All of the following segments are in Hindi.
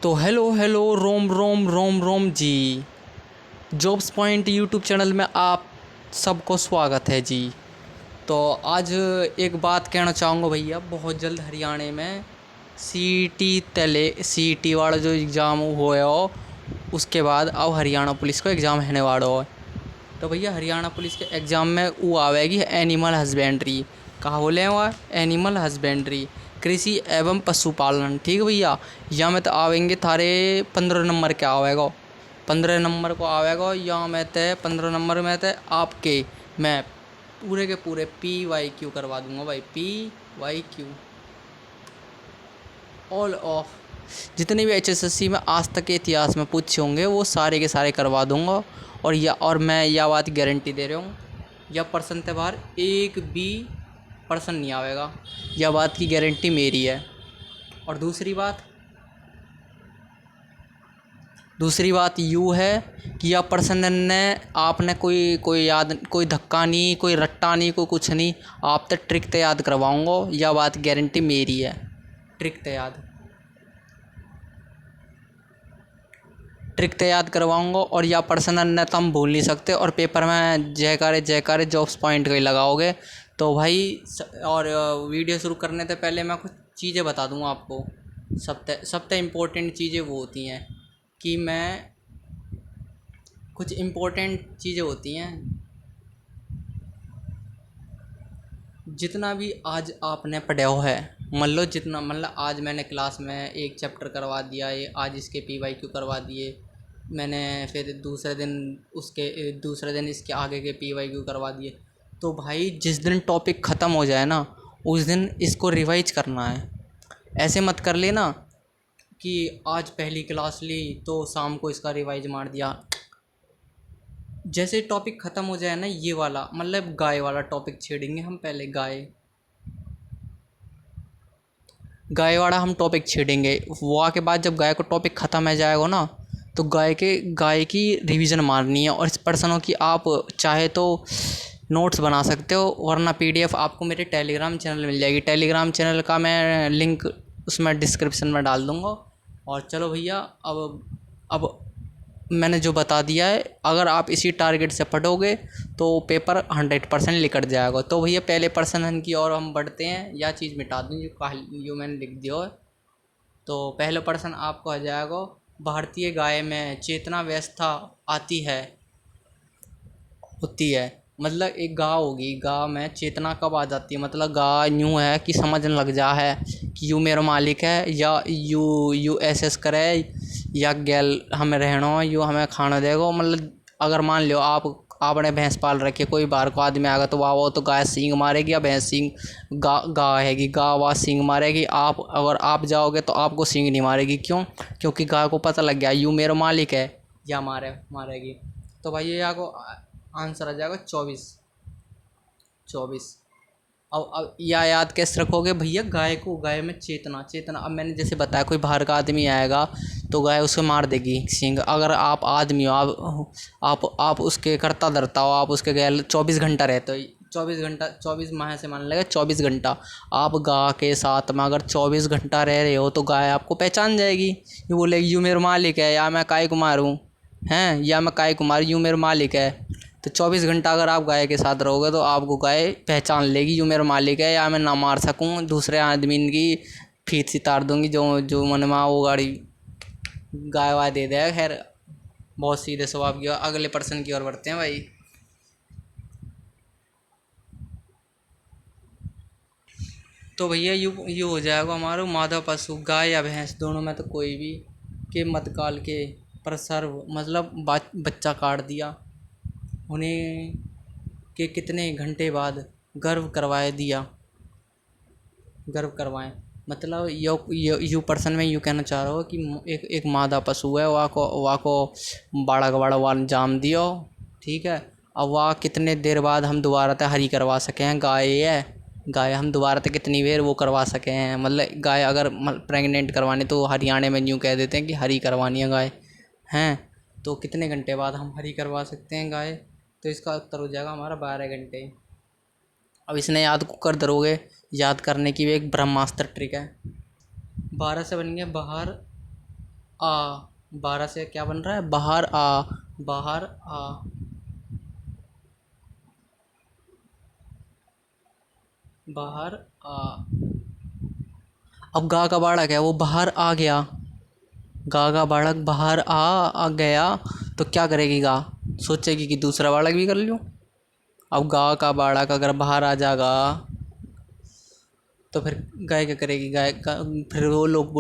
तो हेलो हेलो रोम रोम रोम रोम जी। जॉब्स पॉइंट यूट्यूब चैनल में आप सबको स्वागत है जी। तो आज एक बात कहना चाहूँगा भैया, बहुत जल्द हरियाणा में सीईटी वाला जो एग्ज़ाम हुआ हो उसके बाद अब हरियाणा पुलिस को एग्ज़ाम होने वाला हो। तो भैया हरियाणा पुलिस के एग्ज़ाम में वो आवेगी एनिमल हस्बेंड्री। कहाँ बोले हुआ एनिमल हस्बेंड्री, कृषि एवं पशुपालन। ठीक है भैया, यहाँ में तो आवेंगे थारे 15 नंबर के आवेगा, 15 नंबर को आवेगा। यहाँ में तो 15 नंबर में तो आपके मैं पूरे के पूरे PYQ करवा दूंगा भाई। PYQ ऑल ऑफ जितने भी HSSC में आज तक के इतिहास में पूछे होंगे वो सारे के सारे करवा दूंगा। और मैं यह बात गारंटी दे रहा हूँ, यह पर्सन के बाहर एक भी पर्सन नहीं आवेगा, यह बात की गारंटी मेरी है। और दूसरी बात यूँ है कि यह पर्सन ने आपने कोई धक्का नहीं, कोई रट्टा नहीं, कोई कुछ नहीं, आप तो ट्रिक तो याद करवाऊँगा, यह बात गारंटी मेरी है। ट्रिक तो याद करवाऊँगा और या पर्सन ने तो हम भूल नहीं सकते। और पेपर में जयकारे जॉब्स पॉइंट का ही लगाओगे तो भाई। और वीडियो शुरू करने से पहले मैं कुछ चीज़ें बता दूँगा आपको। सबसे इम्पोर्टेंट चीज़ें वो होती हैं कि कुछ इम्पोर्टेंट चीज़ें होती हैं। जितना भी आज आपने पढ़ा हो है, मतलब आज मैंने क्लास में एक चैप्टर करवा दिया, ये आज इसके PYQ करवा दिए मैंने, फिर दूसरे दिन इसके आगे के PYQ करवा दिए। तो भाई जिस दिन टॉपिक ख़त्म हो जाए ना, उस दिन इसको रिवाइज करना है। ऐसे मत कर लेना कि आज पहली क्लास ली तो शाम को इसका रिवाइज मार दिया। जैसे टॉपिक ख़त्म हो जाए ना, ये वाला मतलब गाय वाला टॉपिक छेड़ेंगे हम पहले। गाय वाला हम टॉपिक छेड़ेंगे। वहाँ के बाद जब गाय को टॉपिक ख़त्म हो जाएगा ना, तो गाय की रिवीजन मारनी है। और इस पर्सनों की आप चाहे तो नोट्स बना सकते हो, वरना PDF आपको मेरे टेलीग्राम चैनल मिल जाएगी। टेलीग्राम चैनल का मैं लिंक उसमें डिस्क्रिप्शन में डाल दूँगा। और चलो भैया, अब मैंने जो बता दिया है, अगर आप इसी टारगेट से पढ़ोगे तो पेपर 100% निकट जाएगा। तो भैया पहले पर्सन की और हम बढ़ते हैं। यह चीज़ मिटा दूँ जो मैंने लिख दिया है। तो पहला पर्सन आपको आ जाएगा, भारतीय गाय में चेतना व्यवस्था होती है। मतलब एक गाय होगी, गाय में चेतना कब आ जाती है, मतलब गाय यूँ है कि समझने लग जा है कि यू मेरा मालिक है, या यू ऐसे करे, या गैल हमें रहना, यू हमें खाना देगा। मतलब अगर मान लो आपने भैंस पाल रखी है, कोई बाहर को आदमी आएगा तो वो तो गाय सींग मारेगी, या भैंस सींग गाय हैगी, गाय वह सींग मारेगी। अगर आप जाओगे तो आपको सींग नहीं मारेगी। क्यों? क्योंकि गाय को पता लग गया यू मेरा मालिक है, या मारेगी। तो भाई ये आपको आंसर आ जाएगा 24। अब या याद कैसे रखोगे भैया, गाय में चेतना। अब मैंने जैसे बताया, कोई बाहर का आदमी आएगा तो गाय उसे मार देगी सींग। अगर आप आदमी हो, आप उसके करता धरता हो, आप उसके गैल 24 घंटा रहते हो। 24 घंटा, 24 माह से मान लेगा 24 घंटा आप गाय के साथ में अगर 24 घंटा रह रहे हो, तो गाय आपको पहचान जाएगी। ये बोलेगी यू मेरा मालिक है, या मैं काय कुमार हूँ, हैं, या मैं काय कुमार, यूँ मेरा मालिक है। तो 24 घंटा अगर आप गाय के साथ रहोगे तो आपको गाय पहचान लेगी, यूँ मेरा मालिक है, या मैं ना मार सकूँ दूसरे आदमी की फीत सी तार दूंगी जो मन में वो गाड़ी गाय वाय दे देगा। खैर, बहुत सीधे स्वभाव की। अगले पर्सन की ओर बढ़ते हैं भाई। तो भैया यू हो जाएगा हमारा माधव पशु, गाय या भैंस दोनों में तो कोई भी के मतकाल के प्रसर्व, मतलब बच्चा काट दिया, उन्हें के कितने घंटे बाद गर्भ करवाएं। मतलब यू पर्सन में यूँ कहना चाह रहा हो कि एक मादा पशु है, वहाँ को बड़ा का बड़ा वाल जाम दियो, ठीक है। अब वह कितने देर बाद हम दोबारा से हरी करवा सके हैं। गाय हम दोबारा से कितनी देर वो करवा सके हैं। मतलब गाय अगर प्रेग्नेंट करवानी तो हरियाणा में यूँ कह देते हैं कि हरी करवानी है गाय, हैं। तो कितने घंटे बाद हम हरी करवा सकते हैं गाय? तो इसका उत्तर हो जाएगा हमारा 12 घंटे। अब इसने कर दरोगे, याद करने की भी एक ब्रह्मास्त्र ट्रिक है। 12 से बन गया बाहर आ, 12 से क्या बन रहा है, बाहर आ, बाहर आ, बाहर आ। अब गा का बाड़क है, वो बाहर आ गया, गा का बाड़क बाहर आ गया, तो क्या करेगी गा, सोचेगी कि दूसरा बाड़क भी कर लूँ। अब गा का बाड़क अगर बाहर आ जाएगा तो फिर गाय क्या करेगी, गाय का फिर वो लोग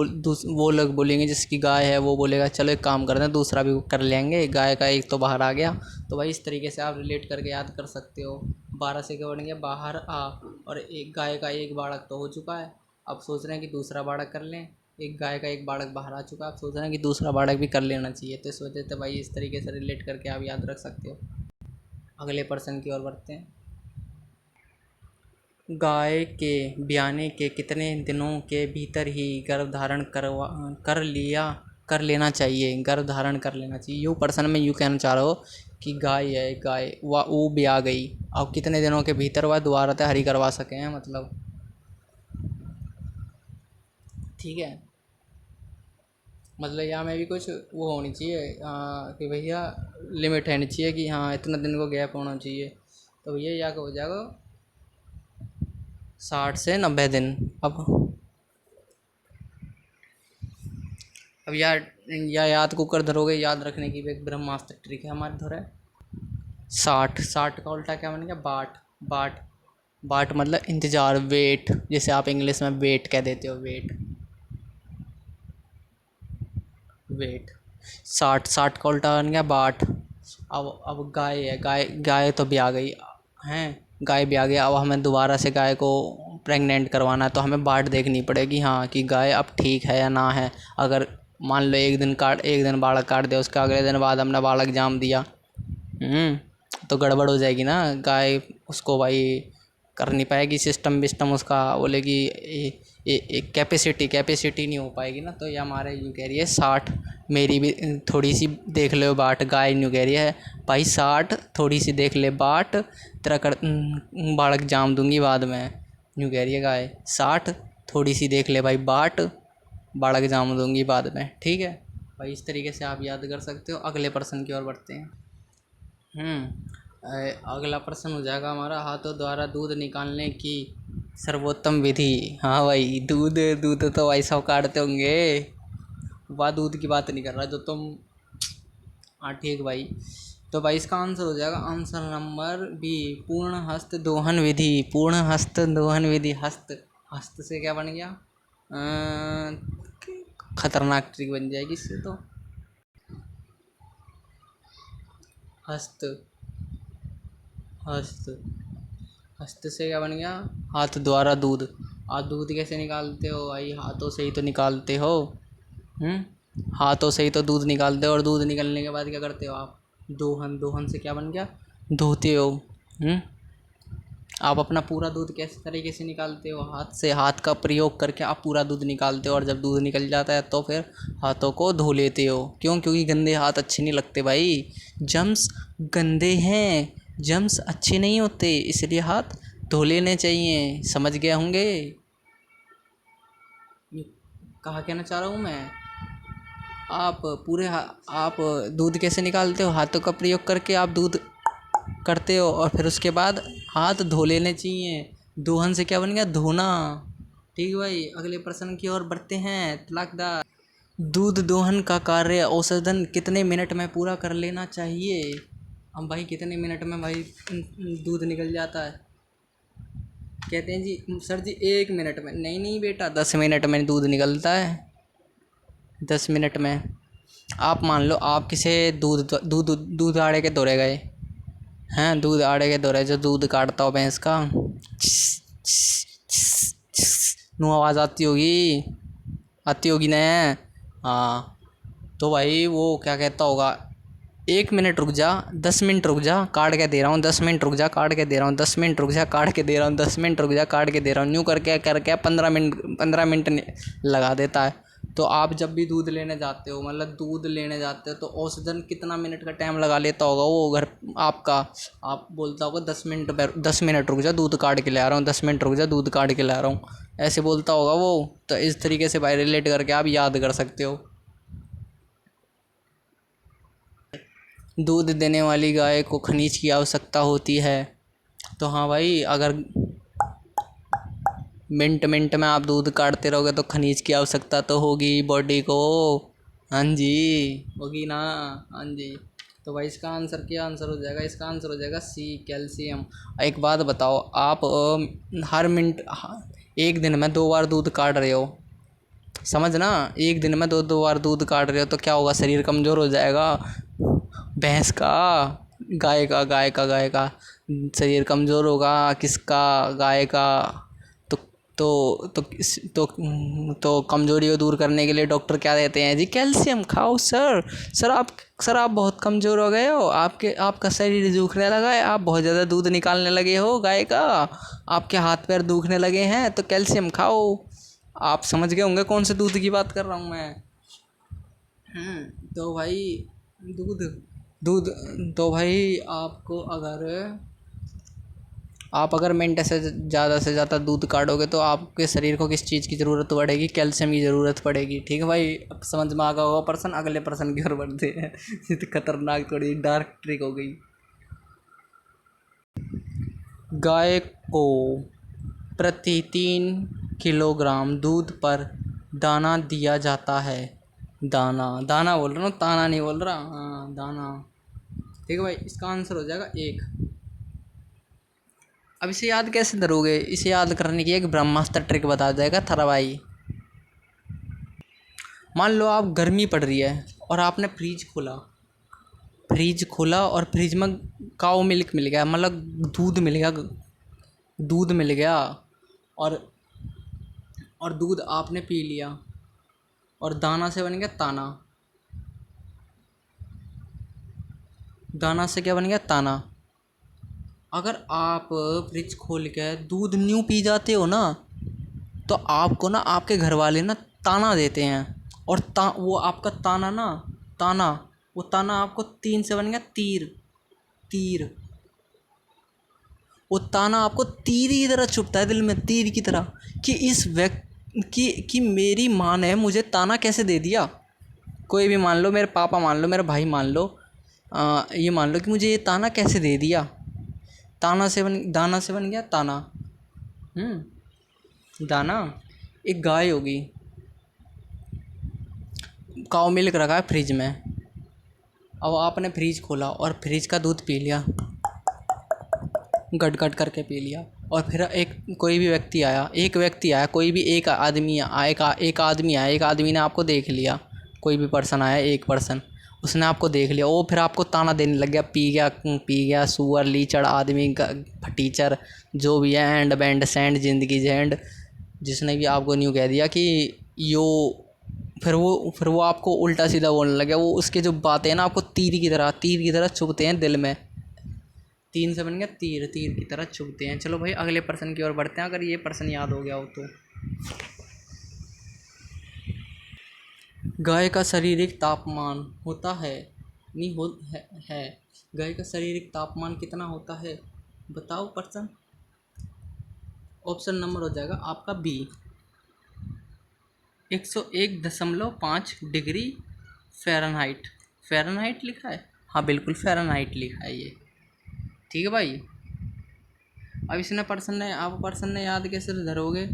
बोलेंगे, जिसकी गाय है वो बोलेगा चलो एक काम करते हैं दूसरा भी कर लेंगे, गाय का एक तो बाहर आ गया। तो भाई इस तरीके से आप रिलेट करके याद कर सकते हो। 12 से क्या बन गया, बाहर आ, और एक गाय का एक बाड़क तो हो चुका है, अब सोच रहे हैं कि दूसरा बाड़क कर लें। एक गाय का एक बाड़क बाहर आ चुका है, अब सोच रहे हैं कि दूसरा बाड़क भी कर लेना चाहिए। तो इस वजह से भाई इस तरीके से रिलेट करके आप याद रख सकते हो। अगले पर्सन की ओर बढ़ते हैं। गाय के ब्याने के कितने दिनों के भीतर ही गर्भधारण कर लेना चाहिए, गर्भधारण कर लेना चाहिए। यूँ पर्सन में यूँ कहना चाह रहा हो कि गाय है, गाय वो ब्या गई, अब कितने दिनों के भीतर वह दोबारा तैयारी करवा सकें हैं, मतलब ठीक है। मतलब यहाँ में भी कुछ वो होनी चाहिए कि भैया लिमिट रहनी चाहिए कि हाँ इतना दिन को गैप होना चाहिए। तो भैया यहाँ का हो जाएगा 60 से 90 दिन। अब यार या याद को कर धरोगे, याद रखने की भी एक ब्रह्मास्त्र ट्रिक है हमारे धरे। 60 का उल्टा क्या बन गया, बाट। बाट, बाट मतलब इंतज़ार, वेट, जैसे आप इंग्लिश में वेट कह देते हो, वेट, वेट। 60 का उल्टा बन गया बाट। अब गाय है, गाय गाय तो ब्याह गई हैं, गाय ब्याह गया, अब हमें दोबारा से गाय को प्रेग्नेंट करवाना है, तो हमें बाट देखनी पड़ेगी हाँ कि गाय अब ठीक है या ना है। अगर मान लो एक दिन बालक काट दिया, उसके अगले दिन बाद हमने बालक जाम दिया, तो गड़बड़ हो जाएगी ना। गाय उसको भाई कर नहीं पाएगी, सिस्टम विस्टम उसका बोलेगी कैपेसिटी नहीं हो पाएगी ना। तो ये हमारे यूँ कह रही है 60। मेरी भी थोड़ी सी देख लो बाट, गाय यूँ कह रही है भाई 60 थोड़ी सी देख ले बाट, तेरा कर बालक जाम दूंगी बाद में। यूँ कह रही है गाय 60 थोड़ी सी देख ले भाई बाट, बालक जाम दूंगी बाद में, ठीक है भाई। इस तरीके से आप याद कर सकते हो। अगले प्रश्न की ओर बढ़ते हैं। अगला प्रश्न हो जाएगा हमारा, हाथों द्वारा दूध निकालने की सर्वोत्तम विधि। हाँ भाई, दूध दूध तो भाई सब काटते होंगे, वह दूध की बात नहीं कर रहा जो तुम। हाँ ठीक भाई। तो भाई इसका आंसर हो जाएगा आंसर नंबर बी, पूर्ण हस्त दोहन विधि। पूर्ण हस्त दोहन विधि। हस्त, हस्त से क्या बन गया, खतरनाक ट्रिक बन जाएगी इससे तो। हस्त, हस्त, हस्त से क्या बन गया, हाथ द्वारा दूध। आप दूध कैसे निकालते हो भाई, हाथों से ही तो निकालते हो। हाथों से ही तो दूध निकालते हो, और दूध निकलने के बाद क्या करते हो आप, दोहन। दोहन से क्या बन गया, धोते हो। आप अपना पूरा दूध कैसे तरीके से निकालते हो, हाथ से, हाथ का प्रयोग करके आप पूरा दूध निकालते हो। और जब दूध निकल जाता है तो फिर हाथों को धो लेते हो। क्यों, क्योंकि गंदे हाथ अच्छे नहीं लगते भाई, जम्स गंदे हैं, जम्स अच्छे नहीं होते, इसलिए हाथ धो लेने चाहिए। समझ गए होंगे कहा कहना चाह रहा हूँ मैं। आप आप दूध कैसे निकालते हो, हाथों का प्रयोग करके आप दूध करते हो, और फिर उसके बाद हाथ धो लेने चाहिए। दोहन से क्या बन गया, धोना। ठीक भाई, अगले प्रश्न की ओर बढ़ते हैं। तलाकदार, दूध दोहन का कार्य औसतन कितने मिनट में पूरा कर लेना चाहिए। हम भाई कितने मिनट में भाई दूध निकल जाता है। कहते हैं जी सर जी 1 मिनट में, नहीं नहीं बेटा 10 मिनट में दूध निकलता है, 10 मिनट में। आप मान लो आप किसी दूध दूध दूध आड़े के दौरे गए हैं, दूध आड़े के दौरे, जो दूध काटता हो भैंस का, नू आवाज़ आती होगी ना। हाँ, तो भाई वो क्या कहता होगा, 1 मिनट रुक जा, 10 मिनट रुक जा, काट के दे रहा हूँ, 10 मिनट रुक जा, काट के दे रहा हूँ, 10 मिनट रुक जा, काट के दे रहा हूँ, 10 मिनट रुक जा, काट के दे रहा हूँ, यूँ करके करके 15 मिनट लगा देता है। तो आप जब भी दूध लेने जाते हो, मतलब दूध लेने जाते हो, तो औसतन कितना मिनट का टाइम लगा लेता होगा वो घर आपका। आप बोलता होगा 10 मिनट रुक जा, दूध काट के ले आ रहा हूँ, 10 मिनट रुक जा, दूध काट के ले आ रहा हूँ, ऐसे बोलता होगा वो। तो इस तरीके से भाई रिलेट करके आप याद कर सकते हो। दूध देने वाली गाय को खनिज की आवश्यकता होती है। तो हाँ भाई, अगर मिनट मिनट में आप दूध काटते रहोगे तो खनिज की आवश्यकता तो होगी बॉडी को। हाँ जी, होगी ना। हाँ जी। तो भाई इसका आंसर क्या आंसर हो जाएगा? इसका आंसर हो जाएगा सी, कैल्शियम। एक बात बताओ, आप हर मिनट एक दिन में 2 बार दूध काट रहे हो, समझना, एक दिन में 2 बार दूध काट रहे हो तो क्या होगा? शरीर कमज़ोर हो जाएगा। भैंस का, गाय का शरीर कमज़ोर होगा। किसका? गाय का। तो तो कमज़ोरी को दूर करने के लिए डॉक्टर क्या देते हैं जी? कैल्शियम खाओ सर। सर आप बहुत कमज़ोर हो गए हो, आपका शरीर दुखने लगा है, आप बहुत ज़्यादा दूध निकालने लगे हो गाय का, आपके हाथ पैर दुखने लगे हैं, तो कैल्शियम खाओ। आप समझ गए होंगे कौन से दूध की बात कर रहा हूँ मैं। तो भाई दूध दूध तो भाई आप अगर मिनट से ज़्यादा दूध काटोगे तो आपके शरीर को किस चीज़ की ज़रूरत पड़ेगी? कैल्शियम की ज़रूरत पड़ेगी। ठीक है भाई, अब समझ में आ गया होगा पर्सन। अगले पर्सन की ओर बढ़ते हैं। ये तो खतरनाक, थोड़ी डार्क ट्रिक हो गई। गाय को प्रति 3 किलोग्राम दूध पर दाना दिया जाता है। दाना दाना बोल रहा हूँ, ताना नहीं बोल रहा। हाँ, दाना। ठीक है भाई, इसका आंसर हो जाएगा 1। अब इसे याद कैसे करोगे? इसे याद करने की एक ब्रह्मास्त्र ट्रिक बता जाएगा थारा भाई। मान लो आप, गर्मी पड़ रही है और आपने फ्रीज खोला और फ्रिज में काऊ मिल्क मिल गया, मतलब दूध मिल गया। और दूध आपने पी लिया और दाना से बन गया ताना। दाना से क्या बन गया? ताना। अगर आप फ्रिज खोल के दूध न्यू पी जाते हो ना, तो आपको ना आपके घर वाले ना ताना देते हैं। और वो आपका ताना वो ताना आपको 3 से बन गया तीर। तीर। वो ताना आपको तीर की तरह चुभता है दिल में, तीर की तरह, कि इस व्यक्ति कि मेरी माँ ने मुझे ताना कैसे दे दिया। कोई भी मान लो, मेरे पापा मान लो, मेरा भाई मान लो, ये मान लो कि मुझे ये ताना कैसे दे दिया। दाना से बन गया ताना। दाना। एक गाय होगी, काऊ मिल्क रखा है फ्रिज में। अब आपने फ्रिज खोला और फ्रिज का दूध पी लिया, गट गट करके पी लिया। और फिर कोई व्यक्ति आया, कोई भी एक आदमी आया, एक आदमी ने आपको देख लिया। कोई भी पर्सन आया, एक पर्सन, उसने आपको देख लिया, वो फिर आपको ताना देने लग गया, पी गया सुअर लीचड़ आदमी फटीचर जो भी है, एंड बैंड सैंड जिंदगी जेंड, जिसने भी आपको न्यू कह दिया कि यो। फिर वो आपको उल्टा सीधा बोलने लगे। वो उसके जो बातें हैं ना, आपको तीर की तरह चुभते हैं दिल में। 3 से बन गया तीर, तीर की तरह चुभते हैं। चलो भाई, अगले पर्सन की ओर बढ़ते हैं, अगर ये पर्सन याद हो गया हो तो। गाय का शारीरिक तापमान होता है, नहीं हो है गाय का शारीरिक तापमान कितना होता है? बताओ पर्सन। ऑप्शन नंबर हो जाएगा आपका बी, 101.5 डिग्री फ़ारेनहाइट। फ़ारेनहाइट लिखा है? हाँ बिल्कुल, फ़ारेनहाइट लिखा है ये। ठीक है भाई। अब आप पर्सन ने याद कैसे धरोगे?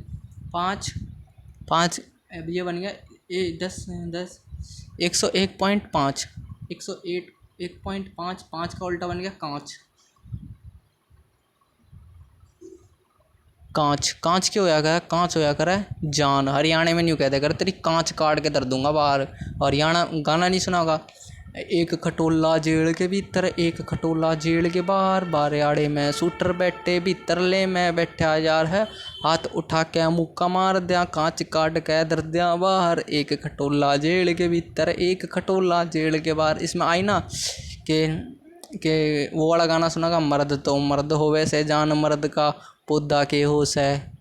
5 अब ये बन गया 101.5, 101.5, 5 का उल्टा बन गया कांच। कांच क्यों होया करे? कांच होया करे जान। हरियाणा में न्यू कहते कर, तेरी कांच काट के धर दूंगा बाहर। हरियाणा गाना नहीं सुना होगा? एक खटोला जेल के भीतर, एक खटोला जेल के बाहर, बारियाड़े में शूटर बैठे भीतर, ले मैं बैठा यार है, हाथ उठा के मुक्का मार दिया, कांच काट के धर दिया बाहर। एक खटोला जेल के भीतर, एक खटोला जेल के बाहर। इसमें आई ना के वो वाला गाना सुना का, मर्द तो मर्द होवे से जान, मर्द का पौधा के होश है,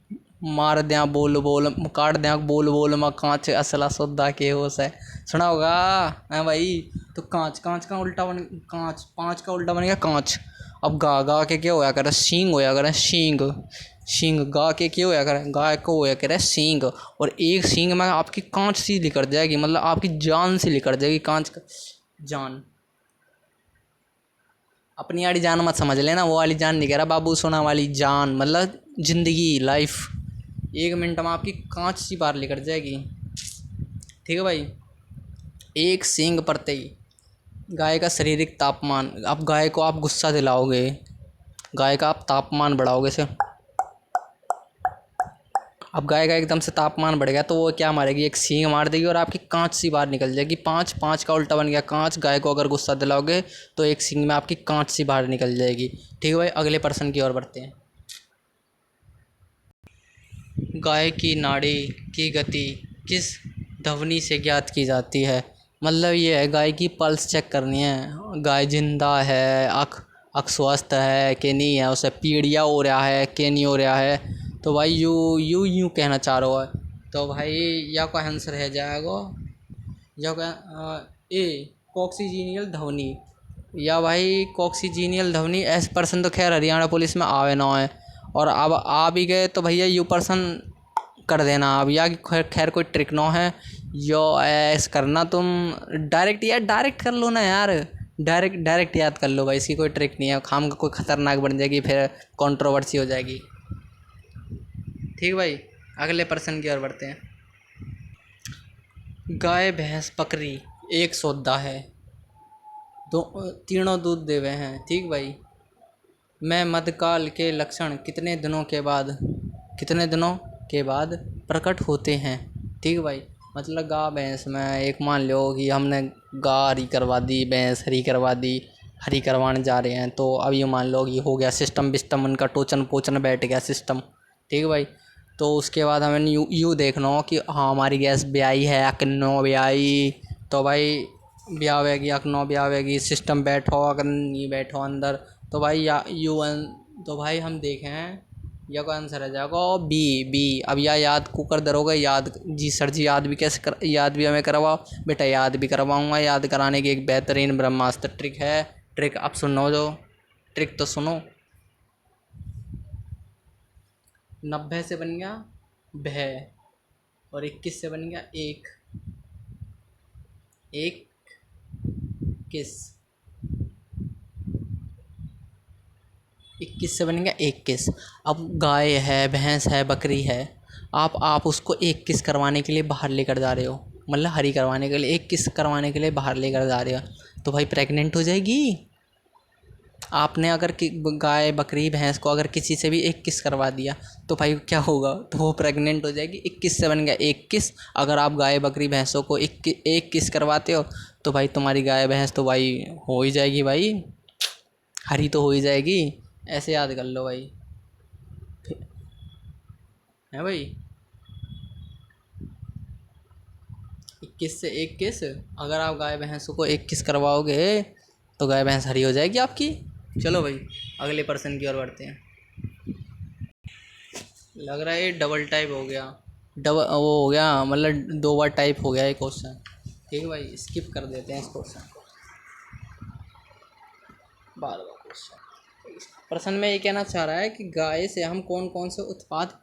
मार दिया बोल बोल, काट दिया बोल बोल, मैं कांच असला सौदा के होश है। सुना होगा है भाई। तो कांच, कांच का उल्टा बन कांच, 5 का उल्टा बन गया कांच। अब गा के क्या होया करे? सींग होया करे, सींग। सींग गा के क्या होया करे? गाय को होया करे सींग। और एक सींग में आपकी कांच सी निकल जाएगी, मतलब आपकी जान सी निकल जाएगी, कांच का जान। अपनी वाली जान मत समझ लेना, वो वाली जान नहीं कह रहा बाबू, सोना वाली जान मतलब ज़िंदगी, लाइफ। 1 मिनट में आपकी कांच सी बाहर निकल जाएगी। ठीक है भाई। एक सींग पड़ते ही गाय का शारीरिक तापमान, अब गाय को आप गुस्सा दिलाओगे, गाय का आप तापमान बढ़ाओगे से, अब गाय का एकदम से तापमान बढ़ गया तो वो क्या मारेगी, एक सींग मार देगी और आपकी कांच सी बाहर निकल जाएगी। पाँच पाँच का उल्टा बन गया कांच। गाय को अगर गुस्सा दिलाओगे तो एक सींग में आपकी कांच सी बाहर निकल जाएगी। ठीक है भाई, अगले पर्सन की ओर बढ़ते हैं। गाय की नाड़ी की गति किस ध्वनि से ज्ञात की जाती है? मतलब ये है, गाय की पल्स चेक करनी है, गाय जिंदा है, अख स्वस्थ है कि नहीं है, उसे पीड़िया हो रहा है कि नहीं हो रहा है। तो भाई यूँ कहना चाह रहा है। तो भाई या का आंसर है जाएगा या का ए कॉक्सीजीनियल ध्वनि, या भाई कॉक्सीजीनियल ध्वनि। एस पर्सन तो खैर हरियाणा पुलिस में आवे ना है, और अब आ भी गए तो भैया यू पर्सन कर देना अब, या खैर कोई ट्रिक ना है यो ऐस करना तुम डायरेक्ट, यार डायरेक्ट कर लो ना यार, डायरेक्ट याद कर लो भाई, इसकी कोई ट्रिक नहीं है, खाम का कोई खतरनाक बन जाएगी फिर कंट्रोवर्सी हो जाएगी। ठीक भाई, अगले पर्सन की ओर बढ़ते हैं। गाय भैंस बकरी एक सौदा है, दो तीनों दूध देवे हैं। ठीक भाई, मैं मध्यकाल के लक्षण कितने दिनों के बाद प्रकट होते हैं? ठीक भाई, मतलब गाय भैंस में एक मान लो कि हमने गाय हरी करवा दी, भैंस हरी करवा दी, हरी करवाने जा रहे हैं, तो अब ये मान लो कि हो गया सिस्टम विस्टम, उनका टोचन पोचन बैठ गया सिस्टम। ठीक है भाई, तो उसके बाद हमें यूँ देखना हो कि हाँ हमारी गैस ब्याई है या किन्नो ब्याई, तो भाई ब्यावेगी या किन्नो ब्यावेगी, सिस्टम बैठो अगर नहीं बैठो अंदर, तो भाई या तो भाई हम देखें या का आंसर है जाएगा बी। अब या याद को कर दरोगे, याद जी सर जी, याद भी कैसे याद भी हमें करवाओ बेटा, याद भी करवाऊँगा। याद कराने की एक बेहतरीन ब्रह्मास्त्र ट्रिक है। ट्रिक अब सुनो, जो ट्रिक तो सुनो। 90 से बन गया भय, और 21 से बन गया एक किस, 21 से बन गया 21। अब गाय है, भैंस है, बकरी है, आप उसको एक किस करवाने के लिए बाहर लेकर जा रहे हो, मतलब हरी करवाने के लिए, एक किस करवाने के लिए बाहर लेकर जा रहे हो, तो भाई प्रेग्नेंट हो जाएगी। आपने अगर गाय बकरी भैंस को अगर किसी से भी एक किस करवा दिया तो भाई क्या होगा, तो वो प्रेग्नेंट हो जाएगी। 21 से बन गया 21। अगर आप गाय बकरी भैंसों को एक किस करवाते हो तो भाई तुम्हारी गाय भैंस तो भाई हो ही जाएगी भाई, हरी तो हो ही जाएगी। ऐसे याद कर लो भाई, है भाई। 21 से 21, अगर आप गाय भैंसों को एक किस करवाओगे तो गाय भैंस हरी हो जाएगी आपकी। चलो भाई, अगले पर्सन की ओर बढ़ते हैं। लग रहा है ये डबल टाइप हो गया, डबल वो हो गया, मतलब 2 बार टाइप हो गया ये क्वेश्चन। ठीक है भाई, स्किप कर देते हैं इस क्वेश्चन को। बार बार क्वेश्चन, प्रश्न में ये कहना चाह रहा है कि गाय से हम कौन कौन से उत्पाद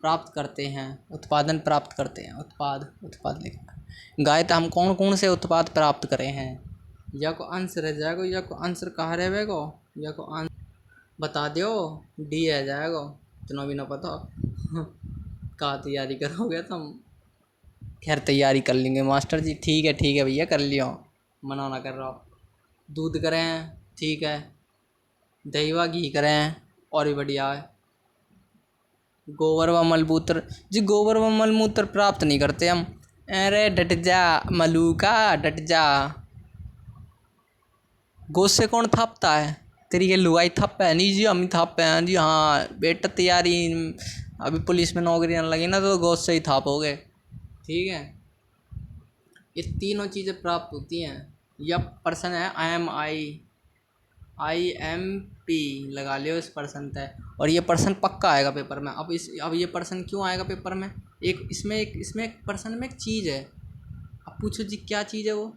प्राप्त करते हैं, उत्पादन प्राप्त करते हैं, उत्पाद लिखना। गाय तो हम कौन कौन से उत्पाद प्राप्त करे हैं, या को आंसर रह जाएगा, या को आंसर कहाँ रहेगा, या को आंसर बता दो। डी आ जाएगा, इतना भी ना पता। कहाँ तैयारी करोगे तुम? खैर तैयारी कर लेंगे मास्टर जी। ठीक है भैया, कर लियो, मना ना कर रहा हूँ। दूध करें, ठीक है, दही व घी करें और भी बढ़िया है। गोबर व मलमूत्र जी, गोबर व मलमूत्र प्राप्त नहीं करते हम। अरे डट जा मलूका, डट जा। गोद से कौन थापता है? तेरी ये लुगाई थप है? नहीं जी, हम ही थापे हैं जी। हाँ बेटा, तैयारी अभी पुलिस में नौकरी न लगी ना तो गोद से ही थापोगे। ठीक है, ये तीनों चीज़ें प्राप्त होती हैं। यह पर्सन है IMP लगा लियो इस पर्सन तय, और ये पर्सन पक्का आएगा पेपर में। अब ये पर्सन क्यों आएगा पेपर में? इसमें एक पर्सन में एक चीज़ है। अब पूछो जी क्या चीज़ है वो?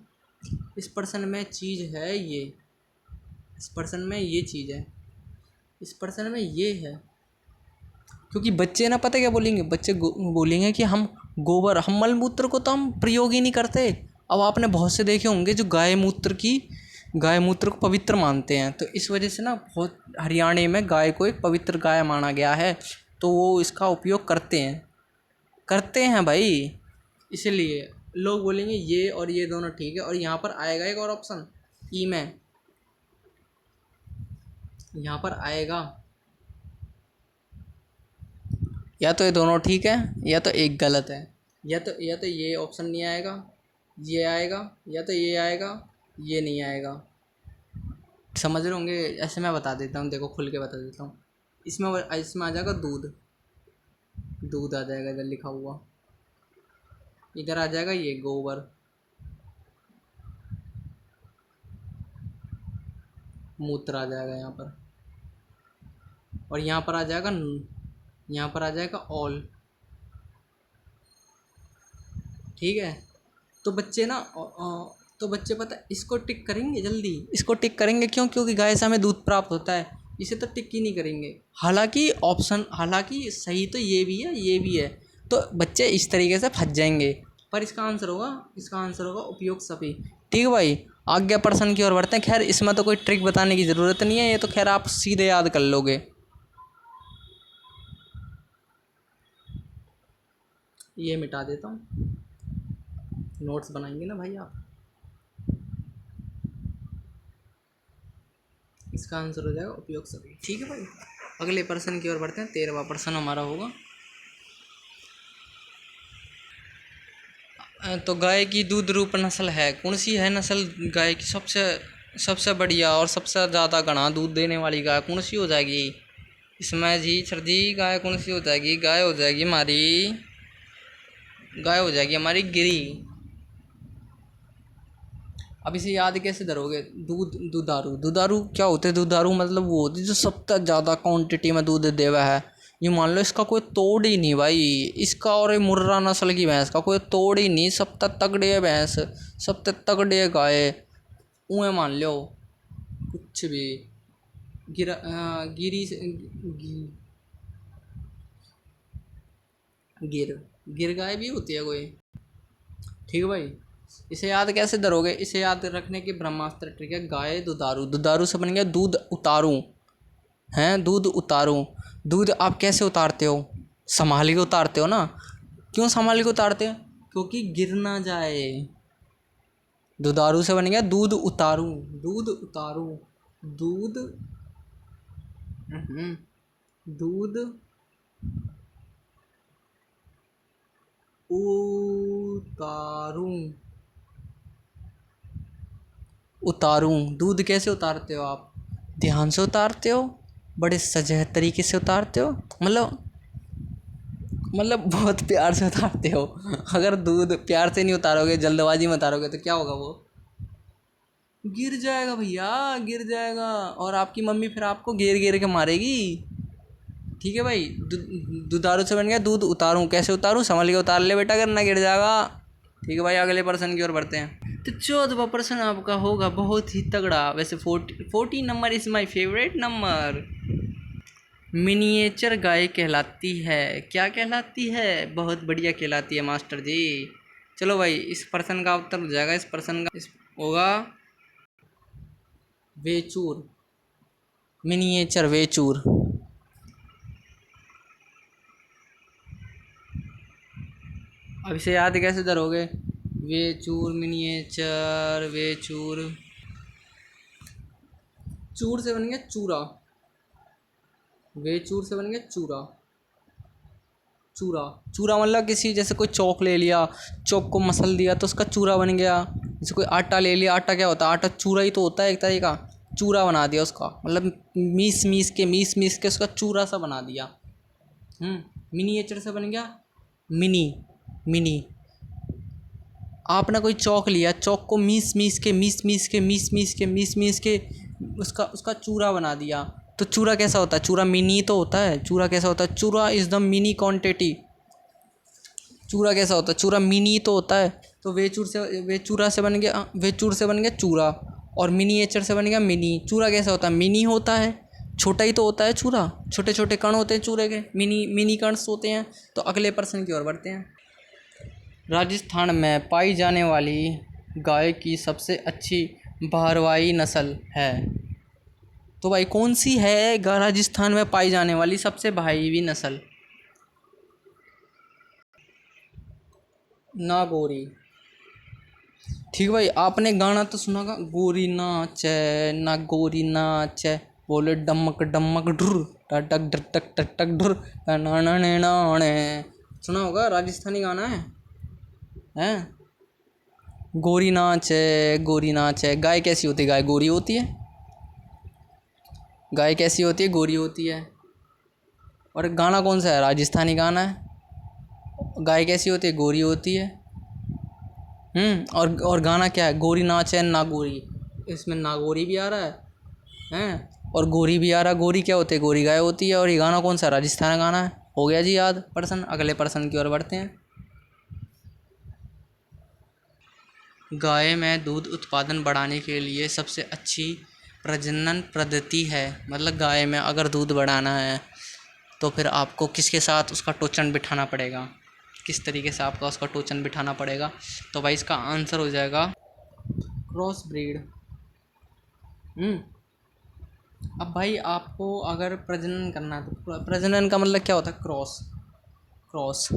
इस पर्सन में चीज़ है ये, इस पर्सन में ये चीज़ है, इस पर्सन में ये है। क्योंकि बच्चे ना पता क्या बोलेंगे, बच्चे बोलेंगे कि हम मल मूत्र को तो हम प्रयोग ही नहीं करते। अब आपने बहुत से देखे होंगे जो गाय मूत्र की गाय मूत्र को पवित्र मानते हैं, तो इस वजह से ना बहुत हरियाणा में गाय को एक पवित्र गाय माना गया है, तो वो इसका उपयोग करते हैं भाई। इसलिए लोग बोलेंगे ये और ये दोनों ठीक है। और यहाँ पर आएगा एक और ऑप्शन ई में, यहाँ पर आएगा या तो ये दोनों ठीक है या तो एक गलत है, या तो ये ऑप्शन नहीं आएगा, ये आएगा, या तो ये आएगा, ये नहीं आएगा। समझ रहे होंगे? ऐसे मैं बता देता हूँ, देखो खुल के बता देता हूँ। इसमें आ जाएगा दूध, दूध आ जाएगा इधर लिखा हुआ। इधर आ जाएगा ये गोबर, मूत्र आ जाएगा यहाँ पर। और यहाँ पर आ जाएगा, यहाँ पर आ जाएगा ऑल। ठीक है, तो बच्चे ना तो बच्चे पता है इसको टिक करेंगे, जल्दी इसको टिक करेंगे। क्यों? क्योंकि गाय से हमें दूध प्राप्त होता है, इसे तो टिक ही नहीं करेंगे। हालांकि सही तो ये भी है, ये भी है, तो बच्चे इस तरीके से फंस जाएंगे। पर इसका आंसर होगा उपयोग सभी। ठीक है भाई, आगे प्रश्न की ओर बढ़ते हैं। खैर इसमें तो कोई ट्रिक बताने की ज़रूरत नहीं है, ये तो खैर आप सीधे याद कर लोगे। ये मिटा देता हूँ, नोट्स बनाएंगे ना भाई आप। इसका आंसर हो जाएगा उपयोग सभी। ठीक है भाई, अगले प्रश्न की ओर बढ़ते हैं। 13वां प्रश्न हमारा होगा, तो गाय की दूध रूप नस्ल है, कौन सी है नस्ल गाय की सबसे बढ़िया और सबसे ज़्यादा घना दूध देने वाली गाय कौन सी हो जाएगी? इसमें जी सर जी गाय कौन सी हो जाएगी? गाय हो जाएगी हमारी गिरी। अब इसे याद कैसे धरोगे? दुधारू क्या होते हैं? दुधारू मतलब वो होती है जो सबसे ज़्यादा क्वांटिटी में दूध देवा है। ये मान लो इसका कोई तोड़ ही नहीं भाई, इसका और मुर्रा नस्ल की भैंस का कोई तोड़ ही नहीं। सबसे तगड़े भैंस, सबसे तगड़े गाय उन्हें मान लो कुछ भी। गिरी से गिर गाय भी होती है कोई। ठीक है भाई, इसे याद कैसे धरोगे? इसे याद रखने की ब्रह्मास्त्र ट्रिक है। गाय दुधारू से बन गया दूध उतारू। दूध उतारू। दूध आप कैसे उतारते हो? संभाल के उतारते हो ना। क्यों संभाल के उतारते हो? क्योंकि गिर ना जाए। दुधारू से बन गया दूध उतारू। दूध उतारू, दूध दूध उतारूं। दूध कैसे उतारते हो आप? ध्यान से उतारते हो, बड़े सजह तरीके से उतारते हो, मतलब बहुत प्यार से उतारते हो। अगर दूध प्यार से नहीं उतारोगे, जल्दबाजी में उतारोगे, तो क्या होगा? वो गिर जाएगा भैया, गिर जाएगा। और आपकी मम्मी फिर आपको घेर के मारेगी। ठीक है भाई, दुधारू से बन गया दूध उतारूं। कैसे उतारूं? संभल के उतार ले बेटा, अगर ना गिर जाएगा। ठीक है भाई, अगले प्रश्न की ओर बढ़ते हैं। तो 14वां प्रश्न आपका होगा बहुत ही तगड़ा। वैसे 40 number is my favourite number. Miniature गाय कहलाती है, क्या कहलाती है? बहुत बढ़िया कहलाती है मास्टर जी। चलो भाई, इस प्रश्न का उत्तर हो जाएगा, इस प्रश्न का होगा वेचूर। मिनिएचर वेचूर। अब इसे याद कैसे धरोगे? वेचूर, मिनिएचर, वेचूर। चूर से बन गया चूरा, वेचूर से बन गया चूरा। चूरा मतलब किसी, जैसे कोई चौक ले लिया, चौक को मसल दिया तो उसका चूरा बन गया। जैसे कोई आटा ले लिया, आटा क्या होता है? आटा चूरा ही तो होता है एक तरह का। चूरा बना दिया उसका, मतलब मीस मीस के उसका चूरा सा बना दिया। मिनिएचर से बन गया मिनी। आपने कोई चौक लिया, चौक को मीस के उसका चूरा बना दिया, तो चूरा कैसा होता है? चूरा मिनी तो होता है। चूरा कैसा होता है? चूरा इज़ द मिनी क्वांटिटी। चूरा कैसा होता है? चूरा मिनी तो होता है। तो वेचूर से बन गया चूरा, और मिनिएचर से बन गया मिनी। चूरा कैसा होता है? मिनी होता है, छोटा ही तो होता है चूरा। छोटे छोटे कण होते हैं चूरे के, मिनी कण्स होते हैं। तो अगले प्रश्न की ओर बढ़ते हैं। राजस्थान में पाई जाने वाली गाय की सबसे अच्छी भारवाही नस्ल है। तो भाई कौन सी है राजस्थान में पाई जाने वाली सबसे भाईवी नस्ल? नागौरी। ठीक भाई, आपने गाना तो सुना होगा, गोरी नाच ना गोरी नाच, बोले डमक डमक ढुर टक टक टक टक टक ढुर नाने। सुना होगा, राजस्थानी गाना है। हैं? गोरी नाच है, गोरी नाच है। गाय कैसी होती है? गाय गोरी होती है। गाय कैसी होती है? गोरी होती है। और गाना कौन सा है? राजस्थानी गाना है। गाय कैसी होती है? गोरी होती है। और गाना क्या है? गोरी नाच है नागोरी। इसमें नागोरी भी आ रहा है और गोरी भी आ रहा है। गोरी क्या होती है? गोरी गाय होती है। और ये गाना कौन सा? राजस्थान गाना है। हो गया जी याद पर्सन। अगले पर्सन की ओर बढ़ते हैं। गाय में दूध उत्पादन बढ़ाने के लिए सबसे अच्छी प्रजनन पद्धति है। मतलब गाय में अगर दूध बढ़ाना है तो फिर आपको किसके साथ उसका टोचन बिठाना पड़ेगा? किस तरीके से आपका उसका टोचन बिठाना पड़ेगा? तो भाई इसका आंसर हो जाएगा क्रॉस ब्रीड। अब भाई आपको अगर प्रजनन करना है तो प्रजनन का मतलब क्या होता है? Cross. Cross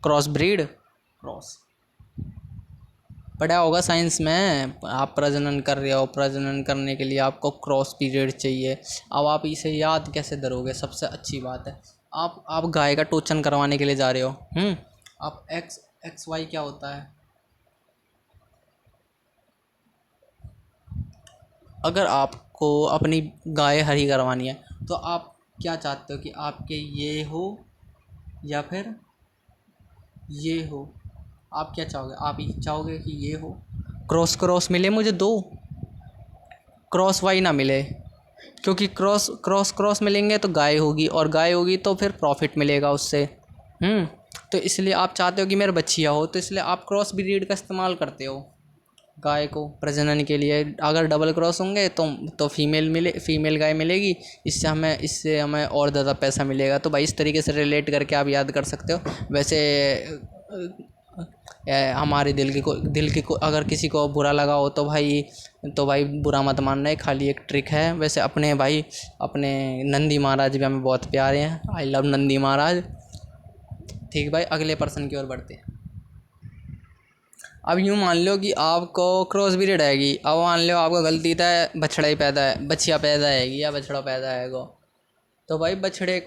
cross breed. Cross पढ़ा होगा साइंस में। आप प्रजनन कर रहे हो, प्रजनन करने के लिए आपको क्रॉस पीरियड चाहिए। अब आप इसे याद कैसे करोगे? सबसे अच्छी बात है, आप गाय का टोचन करवाने के लिए जा रहे हो। आप एक्स एक्स वाई क्या होता है? अगर आपको अपनी गाय हरी करवानी है तो आप क्या चाहते हो कि आपके ये हो या फिर ये हो? आप क्या चाहोगे? आप ये चाहोगे कि ये हो, क्रॉस क्रॉस मिले मुझे दो, क्रॉस वाई ना मिले। क्योंकि क्रॉस क्रॉस क्रॉस मिलेंगे तो गाय होगी, और गाय होगी तो फिर प्रॉफिट मिलेगा उससे। तो इसलिए आप चाहते हो कि मेरा बच्चियाँ हो, तो इसलिए आप क्रॉस ब्रीड का इस्तेमाल करते हो गाय को प्रजनन के लिए। अगर डबल क्रॉस होंगे तो फीमेल गाय मिलेगी। इससे हमें और ज़्यादा पैसा मिलेगा। तो भाई इस तरीके से रिलेट करके आप याद कर सकते हो। वैसे हमारे दिल की अगर किसी को बुरा लगा हो तो भाई बुरा मत मानना है, खाली एक ट्रिक है। वैसे अपने नंदी महाराज भी हमें बहुत प्यारे हैं। आई लव नंदी महाराज। ठीक भाई, अगले पर्सन की ओर बढ़ते हैं। अब यूँ मान लो कि आपको क्रॉस ब्रीड आएगी। अब मान लो आपको गलती था, बछड़ा ही पैदा है, बच्चिया पैदा आएगी या बछड़ा पैदा आएगा। तो भाई बछड़े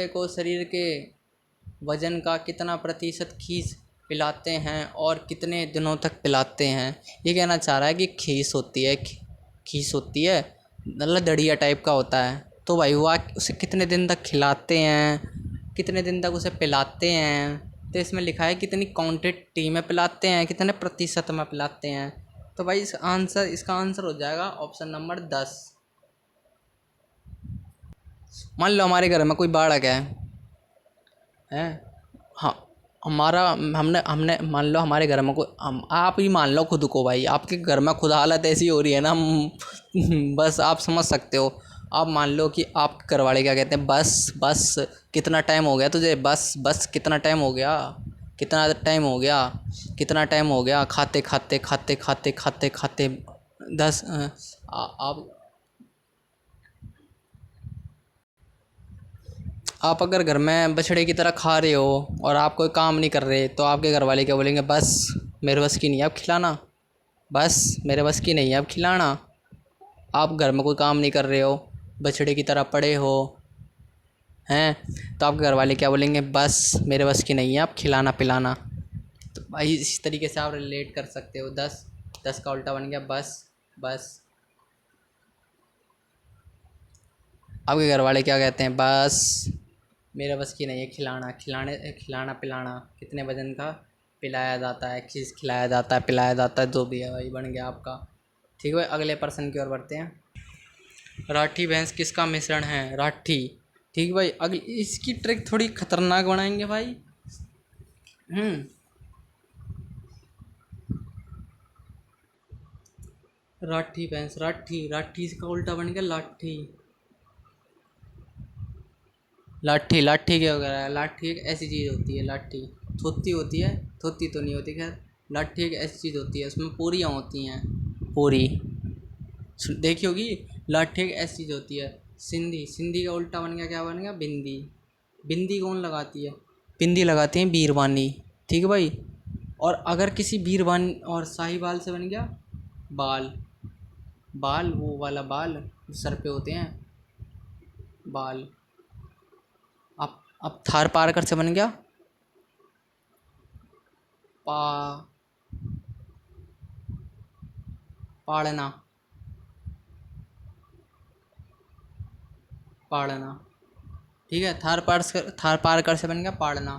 को शरीर के वजन का कितना प्रतिशत खीस पिलाते हैं और कितने दिनों तक पिलाते हैं? ये कहना चाह रहा है कि खीस होती है, मतलब दड़िया टाइप का होता है। तो भाई वो उसे कितने दिन तक खिलाते हैं, कितने दिन तक उसे पिलाते हैं? तो इसमें लिखा है कितनी क्वांटिटी में पिलाते हैं, कितने प्रतिशत में पिलाते हैं। तो भाई इसका आंसर हो जाएगा ऑप्शन नंबर 10। मान लो हमारे घर में कोई बालक है। हाँ, हमारा हमने हमने मान लो हमारे घर में कोई आप ही मान लो खुद को। भाई आपके घर में खुद हालत ऐसी हो रही है ना, बस आप समझ सकते हो। आप मान लो कि आप घर वाले क्या कहते हैं, बस बस कितना टाइम हो गया तुझे, बस बस कितना टाइम हो गया, कितना टाइम हो गया, कितना टाइम हो गया, खाते खाते खाते खाते खाते खाते 10। आप अगर घर में बछड़े की तरह खा रहे हो और आप कोई काम नहीं कर रहे, तो आपके घर वाले क्या बोलेंगे? बस मेरे बस की नहीं है अब खिलाना, बस मेरे बस की नहीं है अब खिलाना। आप घर में कोई काम नहीं कर रहे हो, बछड़े की तरह पड़े हो हैं, तो आपके घर वाले क्या बोलेंगे? बस मेरे बस की नहीं है अब खिलाना पिलाना। तो भाई इस तरीके से आप रिलेट कर सकते हो। 10 10 का उल्टा बन गया बस। बस आपके घर वाले क्या कहते हैं? बस मेरे बस की नहीं है खिलाना पिलाना। कितने वजन का पिलाया जाता है, किस खिलाया जाता है, पिलाया जाता है, जो भी है भाई बन गया आपका। ठीक है, अगले पर्सन की ओर बढ़ते हैं। राठी भैंस किसका मिश्रण है? राठी। ठीक भाई, अगली इसकी ट्रिक थोड़ी खतरनाक बनाएंगे भाई। हम्म राठी भैंस, राठी राठी इसका उल्टा बन गया लाठी। लाठी लाठी क्या वगैरह है? लाठी एक ऐसी चीज़ होती है, लाठी थोत्ती होती है, थोत्ती तो नहीं होती खैर। लाठी एक ऐसी चीज़ होती है, उसमें पूरियाँ होती हैं, पूरी। देखी होगी। लाठी एक ऐसी चीज़ होती है। सिंधी, सिंधी का उल्टा बन गया, क्या बन गया? बिंदी। बिंदी कौन लगाती है? बिंदी लगाती हैं बीरबानी। ठीक है भाई। और अगर किसी बीरबानी, और साहिवाल से बन गया बाल। बाल, वो वाला बाल जो सर पे होते हैं, बाल। अब थार पारकर से बन गया पा पाड़ना। पाड़ना। ठीक है। थार पारकर से बन गया पाड़ना।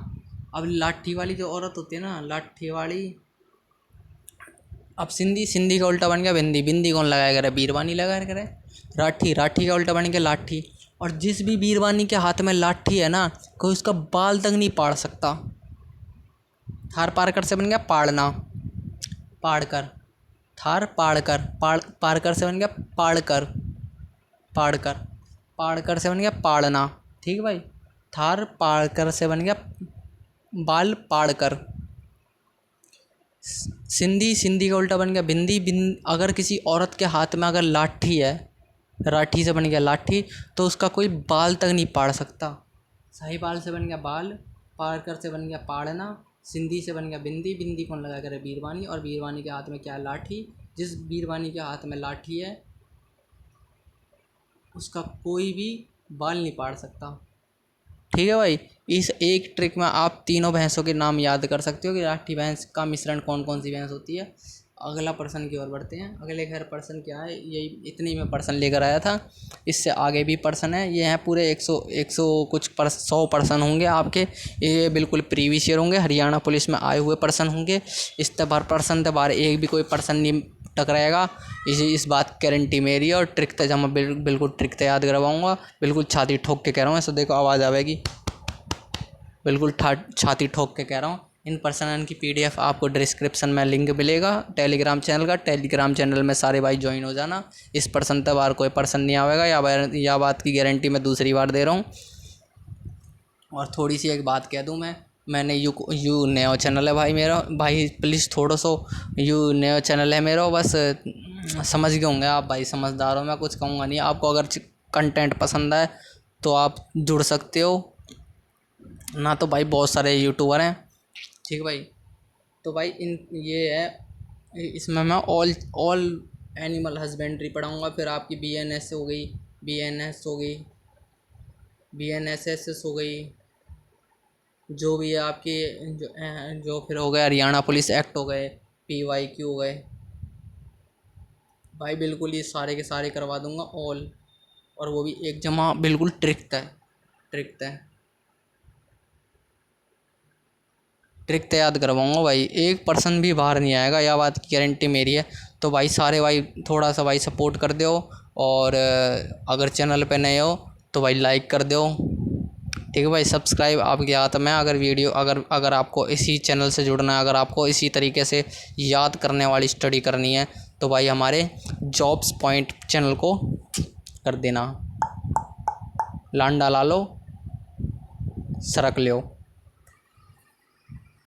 अब लाठी वाली जो औरत होती है ना, लाठी वाली, अब सिंधी, सिंधी का उल्टा बन गया बिंदी। बिंदी कौन लगाया करे? बीरबानी लगाया करे। राठी, राठी का उल्टा बन गया लाठी। और जिस भी बीरबानी के हाथ में लाठी है ना, कोई उसका बाल तक नहीं पाड़ सकता। थार पारकर से बन गया पाड़ना। पाड़कर। थार पाड़कर, पारकर से बन गया पाड़कर। पाड़कर। पाड़कर से बन गया पाड़ना। ठीक है भाई। थार पाड़कर से बन गया बाल पाड़कर। सिंधी, सिंधी का उल्टा बन गया बिंदी। अगर किसी औरत के हाथ में अगर लाठी है, राठी से बन गया लाठी, तो उसका कोई बाल तक नहीं पाड़ सकता। साहिवाल से बन गया बाल। पाड़कर से बन गया पाड़ना। सिंधी से बन गया बिंदी। बिंदी कौन लगा करे? बीरबानी। और बीरबानी के हाथ में क्या है? लाठी। जिस बीरबानी के हाथ में लाठी है, उसका कोई भी बाल नहीं पाड़ सकता। ठीक है भाई। इस एक ट्रिक में आप तीनों भैंसों के नाम याद कर सकते हो कि राठी भैंस का मिश्रण कौन कौन सी भैंस होती है। अगला पर्सन की ओर बढ़ते हैं। अगले घर पर्सन क्या है? यही इतनी में पर्सन लेकर आया था। इससे आगे भी पर्सन है। ये हैं पूरे 100 कुछ 100 पर्सन होंगे आपके। ये बिल्कुल प्रीवियस ईयर होंगे, हरियाणा पुलिस में आए हुए पर्सन होंगे। इस बार पर्सन बार एक भी कोई पर्सन नहीं टकराएगा। इस बात की गारंटी मेरी है। और ट्रिक तो जब मैं बिल्कुल ट्रिक तो याद करवाऊँगा। बिल्कुल छाती ठोक के कह रहा हूँ, ऐसा देखो आवाज़ आवेगी। बिल्कुल छाती ठोक के कह रहा हूँ। इन पर्सन की पीडीएफ आपको डिस्क्रिप्शन में लिंक मिलेगा टेलीग्राम चैनल का। टेलीग्राम चैनल में सारे भाई ज्वाइन हो जाना। इस पर्सन तक बार कोई पर्सन नहीं आवेगा, या बात की गारंटी मैं दूसरी बार दे रहा हूँ। और थोड़ी सी एक बात कह दूँ मैंने यू नया चैनल है भाई मेरा। भाई प्लीज़ थोड़ा सो यू नया चैनल है मेरा, बस समझ गए होंगे आप भाई, समझदार हो। मैं कुछ कहूँगा नहीं। आपको अगर कंटेंट पसंद आए तो आप जुड़ सकते हो ना। तो भाई बहुत सारे यूट्यूबर हैं। ठीक है भाई। तो भाई ये है, इसमें मैं ऑल एनिमल हस्बेंड्री पढ़ाऊँगा। फिर आपकी बीएनएस हो गई, बीएनएस हो गई, बीएनएसएस हो गई, जो भी है आपकी, जो फिर हो गए हरियाणा पुलिस एक्ट हो गए, पीवाईक्यू हो गए। भाई बिल्कुल ये सारे के सारे करवा दूंगा ऑल। और वो भी एक जमा बिल्कुल ट्रिक है। ट्रिक तो याद करवाऊँगा भाई। एक पर्सन भी बाहर नहीं आएगा, यह बात की गारंटी मेरी है। तो भाई सारे भाई थोड़ा सा भाई सपोर्ट कर दो। और अगर चैनल पे नए हो तो भाई लाइक कर दो। ठीक है भाई। सब्सक्राइब आपके हाथ में। अगर वीडियो अगर आपको इसी चैनल से जुड़ना है, अगर आपको इसी तरीके से याद करने वाली स्टडी करनी है, तो भाई हमारे जॉब्स पॉइंट चैनल को कर देना। लांडा ला लो, सरक लो।